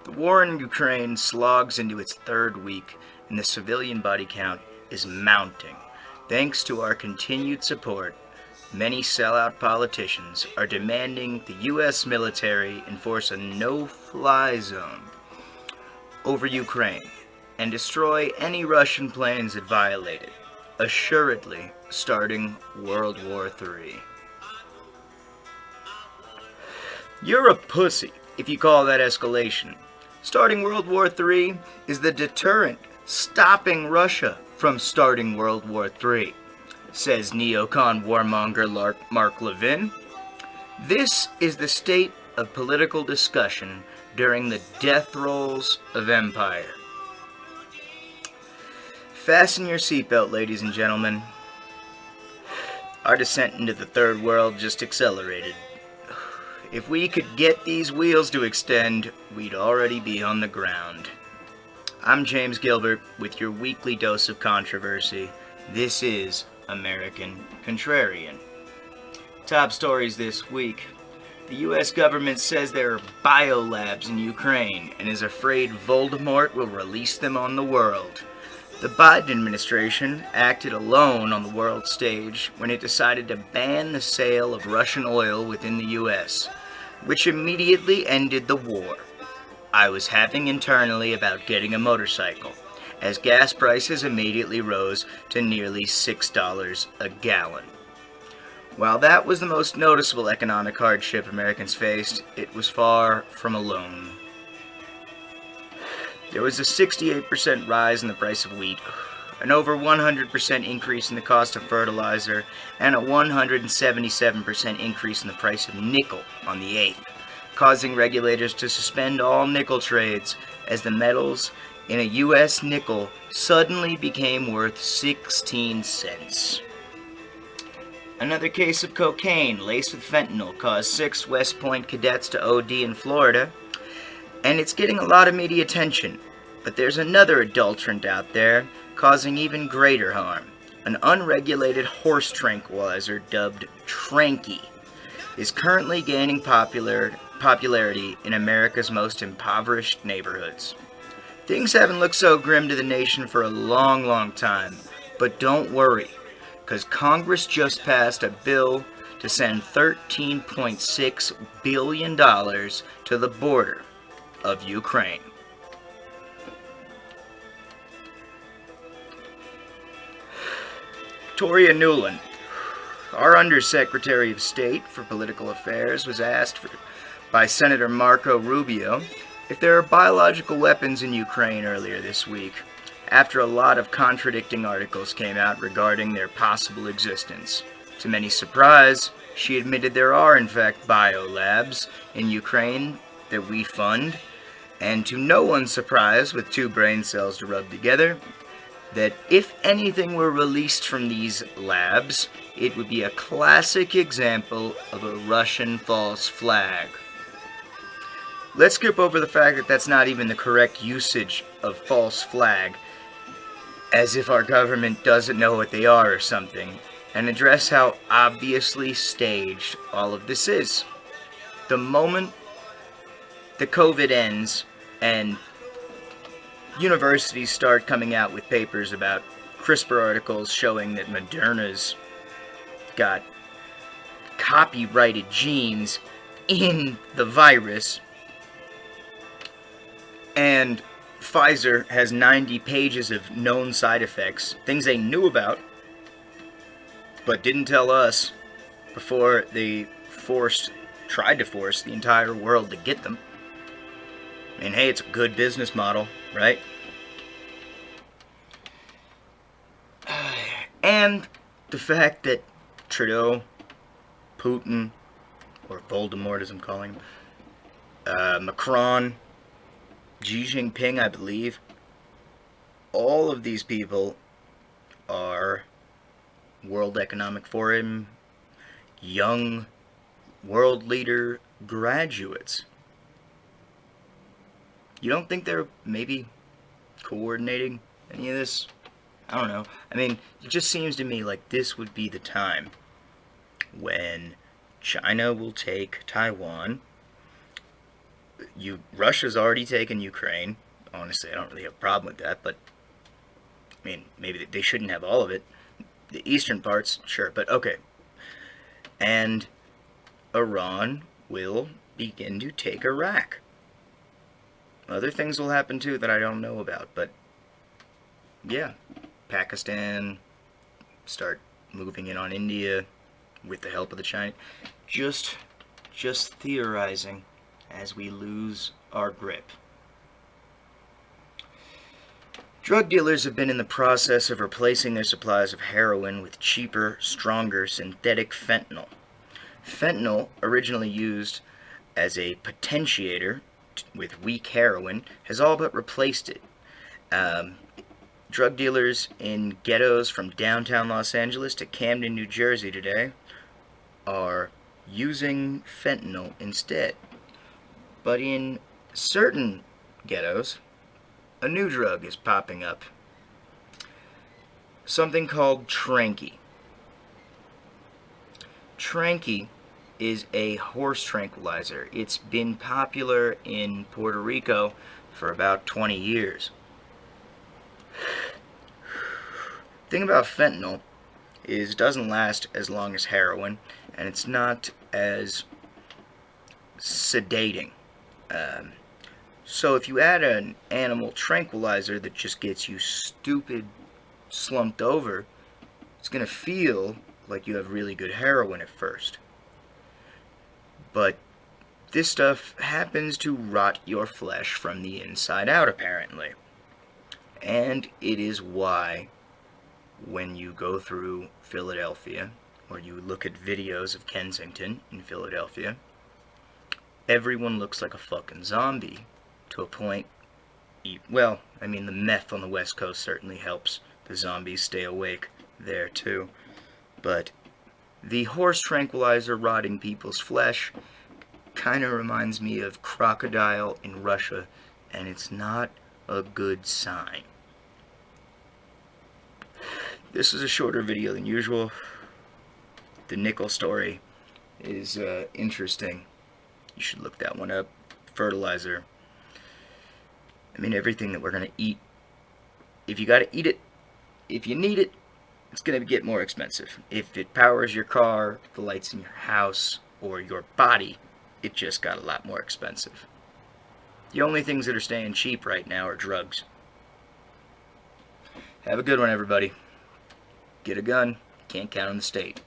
The war in Ukraine slogs into its third week, and the civilian body count is mounting. Thanks to our continued support, many sellout politicians are demanding the U.S. military enforce a no-fly zone over Ukraine and destroy any Russian planes that violate it, assuredly starting World War III. You're a pussy if you call that escalation. Starting World War III is the deterrent stopping Russia from starting World War III, says neocon warmonger Mark Levin. This is the state of political discussion during the death rolls of empire. Fasten your seatbelt, ladies and gentlemen. Our descent into the third world just accelerated. If we could get these wheels to extend, we'd already be on the ground. I'm James Gilbert with your weekly dose of controversy. This is American Contrarian. Top stories this week. The U.S. government says there are biolabs in Ukraine and is afraid Voldemort will release them on the world. The Biden administration acted alone on the world stage when it decided to ban the sale of Russian oil within the U.S., which immediately ended the war I was having internally about getting a motorcycle, as gas prices immediately rose to nearly $6 a gallon. While that was the most noticeable economic hardship Americans faced, it was far from alone. There was a 68% rise in the price of wheat, an over 100% increase in the cost of fertilizer, and a 177% increase in the price of nickel on the 8th, causing regulators to suspend all nickel trades as the metals in a U.S. nickel suddenly became worth 16 cents. Another case of cocaine laced with fentanyl caused 6 West Point cadets to OD in Florida, and it's getting a lot of media attention. But there's another adulterant out there causing even greater harm. An unregulated horse tranquilizer dubbed Tranky is currently gaining popularity in America's most impoverished neighborhoods. Things haven't looked so grim to the nation for a long, long time, but don't worry, because Congress just passed a bill to send $13.6 billion to the border of Ukraine. Toria Nuland, our Undersecretary of State for Political Affairs, was asked by Senator Marco Rubio if there are biological weapons in Ukraine earlier this week, after a lot of contradicting articles came out regarding their possible existence. To many surprise, she admitted there are in fact biolabs in Ukraine that we fund, and to no one's surprise, with 2 brain cells to rub together, that if anything were released from these labs, it would be a classic example of a Russian false flag. Let's skip over the fact that that's not even the correct usage of false flag, as if our government doesn't know what they are or something, and address how obviously staged all of this is. The moment the COVID ends and universities start coming out with papers about CRISPR articles showing that Moderna's got copyrighted genes in the virus, and Pfizer has 90 pages of known side effects, things they knew about, but didn't tell us before they tried to force the entire world to get them. I mean, hey, it's a good business model, right? And the fact that Trudeau, Putin, or Voldemort as I'm calling him, Macron, Xi Jinping, I believe, all of these people are World Economic Forum, young world leader graduates. You don't think they're maybe coordinating any of this? I don't know. I mean, it just seems to me like this would be the time when China will take Taiwan, Russia's already taken Ukraine. Honestly, I don't really have a problem with that, but I mean, maybe they shouldn't have all of it. The eastern parts, sure, but okay. And Iran will begin to take Iraq. Other things will happen too that I don't know about, but yeah, Pakistan start moving in on India with the help of the Chinese. Just theorizing as we lose our grip. Drug dealers have been in the process of replacing their supplies of heroin with cheaper, stronger synthetic fentanyl. Fentanyl, originally used as a potentiator with weak heroin, has all but replaced it. Drug dealers in ghettos from downtown Los Angeles to Camden, New Jersey today are using fentanyl instead. But in certain ghettos, a new drug is popping up. Something called Tranky. Tranky is a horse tranquilizer. It's been popular in Puerto Rico for about 20 years. The thing about fentanyl is it doesn't last as long as heroin, and it's not as sedating. So if you add an animal tranquilizer that just gets you stupid slumped over, it's going to feel like you have really good heroin at first. But this stuff happens to rot your flesh from the inside out, apparently. And it is why when you go through Philadelphia, or you look at videos of Kensington in Philadelphia, everyone looks like a fucking zombie to a point. Well, I mean, the meth on the West Coast certainly helps the zombies stay awake there too. But the horse tranquilizer rotting people's flesh kind of reminds me of crocodile in Russia, and it's not a good sign. This is a shorter video than usual. The Nickle story is interesting. You should look that one up. Fertilizer. I mean, everything that we're going to eat. If you got to eat it, if you need it, it's going to get more expensive. If it powers your car, the lights in your house, or your body, it just got a lot more expensive. The only things that are staying cheap right now are drugs. Have a good one, everybody. Get a gun. Can't count on the state.